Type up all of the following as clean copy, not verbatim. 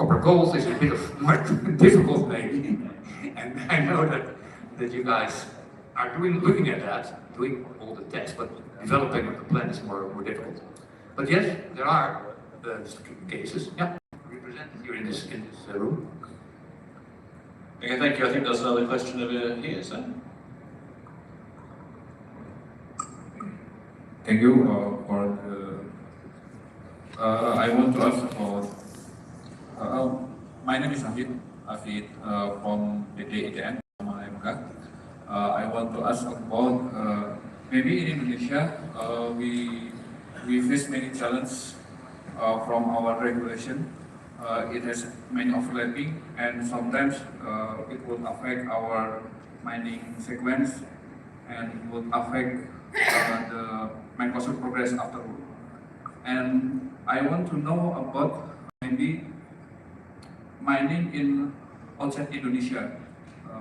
copper gold is a bit of more difficult maybe, and I know that you guys are looking at that, doing all the tests, but developing the plan is more difficult. But yes, there are cases, yeah, represented here in this room. Okay, thank you. I think there's another question over here, sir. Thank you for the. I want to ask about. My name is Afid from DDITN, IMCC. I want to ask about maybe in Indonesia we face many challenges from our regulation. It has many overlapping, and sometimes it would affect our mining sequence and would affect the Microsoft progress afterward. And I want to know about maybe mining in outside Indonesia,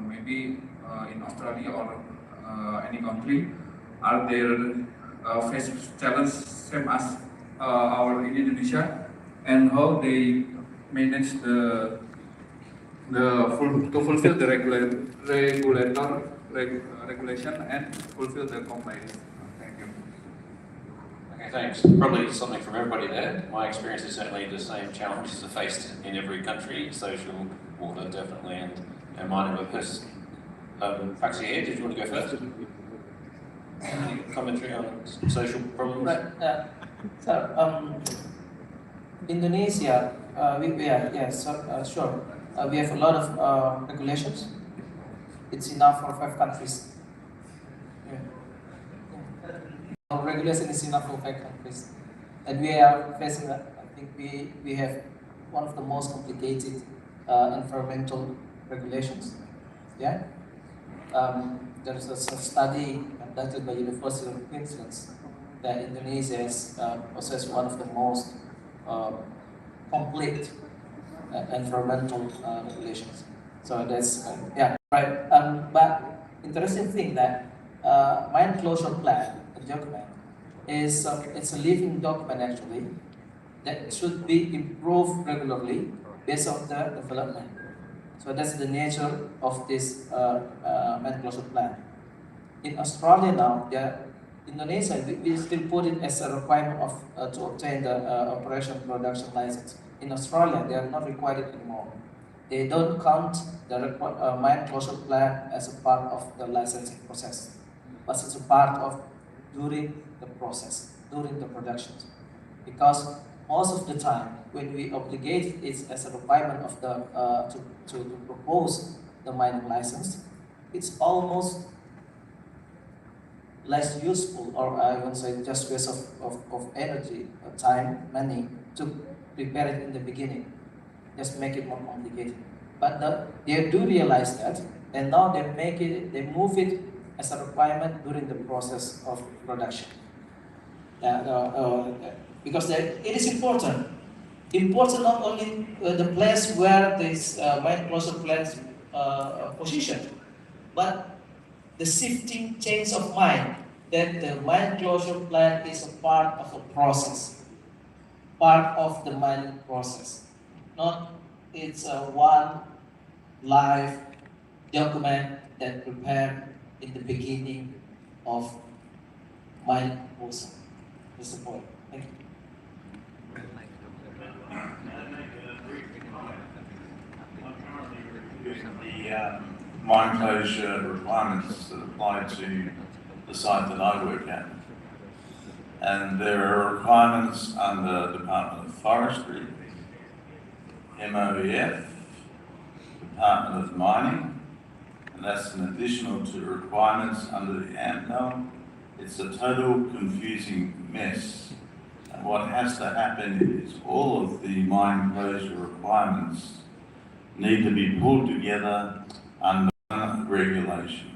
maybe in Australia or any country. Are there face challenges same as our in Indonesia, and how they manage to fulfill the regulation and fulfill the compliance? Thank you. Okay, thanks. Probably something from everybody there. My experience is certainly the same challenges are faced in every country, social, water definitely, and mining with pests. Faxi here, did you want to go first? Any commentary on social problems? Right. Indonesia, we are, yes, sure. We have a lot of regulations. It's enough for 5 countries. Yeah. Our regulation is enough for 5 countries. And we are facing, I think we have one of the most complicated environmental regulations. Yeah. There is a study conducted by University of Queensland that Indonesia has possessed one of the most complete environmental regulations. So that's yeah, right. But interesting thing that mine closure plan, the document, is it's a living document actually that should be improved regularly based on the development. So that's the nature of this mine closure plan. In Australia now, Indonesia, we still put it as a requirement of to obtain the operation production license. In Australia, they are not required anymore. They don't count the mine closure plan as a part of the licensing process, but it's a part of during the process, during the production. Because most of the time, when we obligate it as a requirement of the to propose the mining license, it's almost less useful, or I would say just waste of energy, time, money to prepare it in the beginning. Just make it more complicated. But they do realize that, and now they move it as a requirement during the process of production. Because it is important. Important not only the place where this mine closure plan is positioned, but the shifting change of mind that the mine closure plan is a part of a process, part of the mining process. Not it's a one live document that prepared in the beginning of mining process. That's the point. Thank you. The mine closure requirements that apply to the site that I work at. And there are requirements under Department of Forestry, MOEF, Department of Mining, and that's an additional to requirements under the AMCO. It's a total confusing mess. And what has to happen is all of the mine closure requirements need to be pulled together under regulation.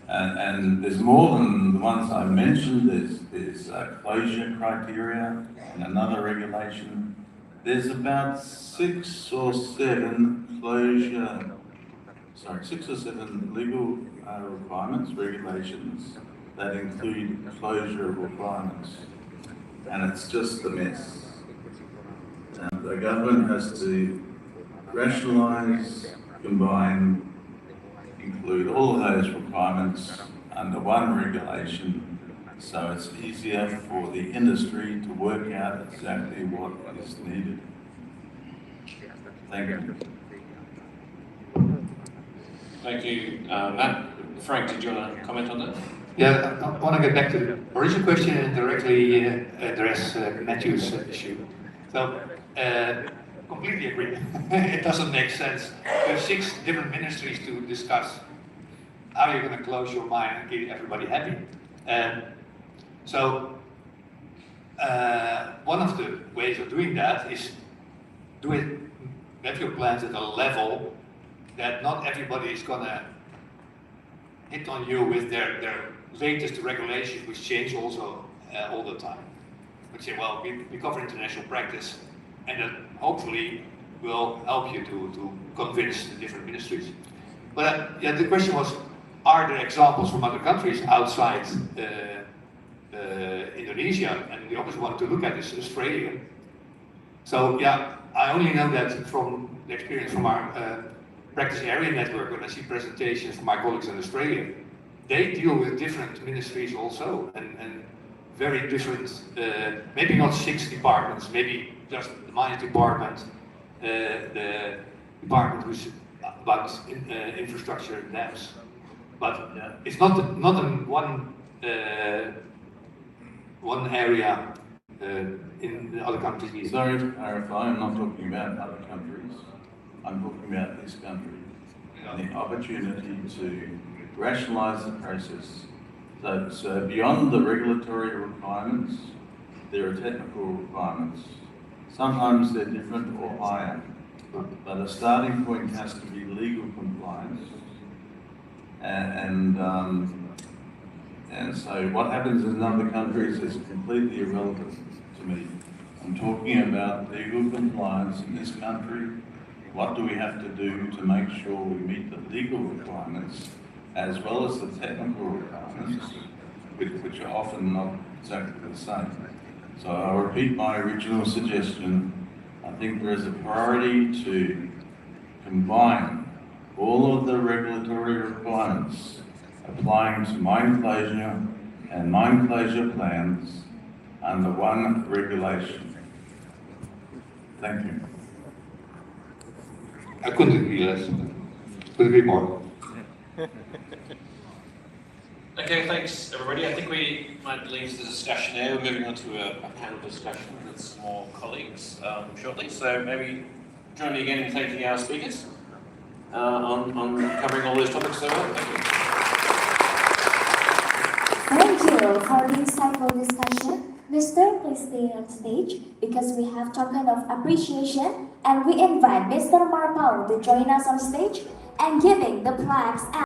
And there's more than the ones I mentioned. There's closure criteria and another regulation. There's about 6 or 7 legal requirements, regulations that include closure requirements. And it's just a mess. And the government has to rationalise, combine, include all of those requirements under one regulation, so it's easier for the industry to work out exactly what is needed. Thank you. Thank you, Matt. Frank, did you want to comment on that? Yeah, I want to get back to the original question and directly address Matthew's issue. So, completely agree. It doesn't make sense. There are 6 different ministries to discuss how you're going to close your mind and keep everybody happy. So, one of the ways of doing that is have your plans at a level that not everybody is going to hit on you with their latest regulations, which change also all the time. We say, well, we cover international practice, and that hopefully will help you to convince the different ministries. But yeah, the question was, are there examples from other countries outside Indonesia? And the obvious one to look at is Australia. So yeah, I only know that from the experience from our practice area network, when I see presentations from my colleagues in Australia. They deal with different ministries also, and very different, maybe not 6 departments, maybe just the mines department, the department who's about infrastructure and dams. But it's not in one area in the other countries either. Sorry to clarify, I'm not talking about other countries. I'm talking about this country. And the opportunity to rationalise the process. So beyond the regulatory requirements, there are technical requirements. Sometimes they're different or higher, but a starting point has to be legal compliance. And so what happens in other countries is completely irrelevant to me. I'm talking about legal compliance in this country. What do we have to do to make sure we meet the legal requirements as well as the technical requirements, which are often not exactly the same. So I'll repeat my original suggestion. I think there is a priority to combine all of the regulatory requirements applying to mine closure and mine closure plans under one regulation. Thank you. I couldn't agree less. Couldn't agree more. Okay, thanks everybody. I think we might leave the discussion there. We're moving on to a panel discussion with some more colleagues shortly. So maybe join me again in thanking our speakers on covering all those topics so well. Thank you. Thank you for the insightful discussion. Mr. Please stay on stage because we have token of appreciation and we invite Mr. Marpao to join us on stage and giving the plaques